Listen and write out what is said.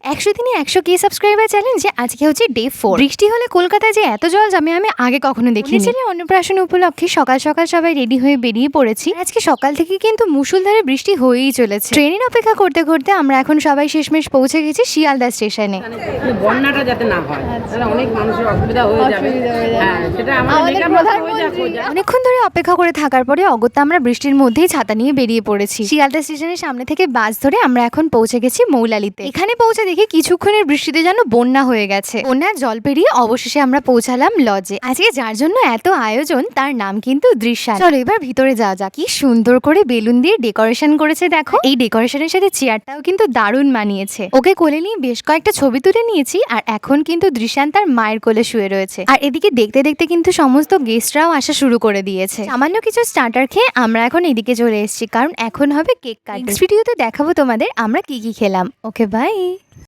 100 দিনে 100K subscriber চ্যালেঞ্জে আজকে হচ্ছে ডে 4। বৃষ্টি হলে কলকাতায় যে এত জল জমে আমি আগে কখনো দেখিনি। ছেলে অন্নপ্রাশন উপলক্ষে সকাল সকাল সবাই রেডি হয়ে বেরিয়ে পড়েছি। আজকে সকাল থেকে কিন্তু মুষলধারে বৃষ্টি হয়েই চলেছে। ট্রেনের অপেক্ষা করতে করতে আমরা এখন সবাই শেষমেশ পৌঁছে গেছি শিয়ালদা স্টেশনে। বন্যাটা যাতে না হয়, তাহলে অনেক মানুষের অসুবিধা হয়ে যাবে। হ্যাঁ, সেটা আমাদের অনেকক্ষণ ধরে অপেক্ষা করে থাকার পরে অগত্যা আমরা বৃষ্টির মধ্যেই ছাতা নিয়ে বেরিয়ে পড়েছি। শিয়ালদা স্টেশনের সামনে থেকে বাস ধরে আমরা এখন পৌঁছে গেছি মৌলালিতে। এখানে পৌঁছে দেখি কিছুক্ষণের বৃষ্টিতে যেন বন্যা হয়ে গেছে। বন্যার জল পেরিয়ে অবশেষে আমরা পৌঁছালাম লজে। আজকে যার জন্য এত আয়োজন তার নাম কিন্তু দৃশ্যায়ন। চলো এবার ভিতরে যাওয়া যাক। কি সুন্দর করে বেলুন দিয়ে ডেকোরেশন করেছে দেখো। এই ডেকোরেশনের সাথে চেয়ারটাও কিন্তু দারুণ মানিয়েছে। ওকে কোলে নিয়ে বেশ কয়েকটা ছবি তুলে নিয়েছি। আর এখন কিন্তু দৃশ্যায়ন তার মায়ের কোলে শুয়ে রয়েছে। আর এদিকে দেখতে দেখতে কিন্তু সমস্ত গেস্টরাও আসা শুরু করে দিয়েছে। সামান্য কিছু স্টার্টার খেয়ে আমরা এখন এদিকে চলে এসেছি, কারণ এখন হবে কেক কাট। ভিডিওতে দেখাবো তোমাদের আমরা কি কি খেলাম। Okay bye.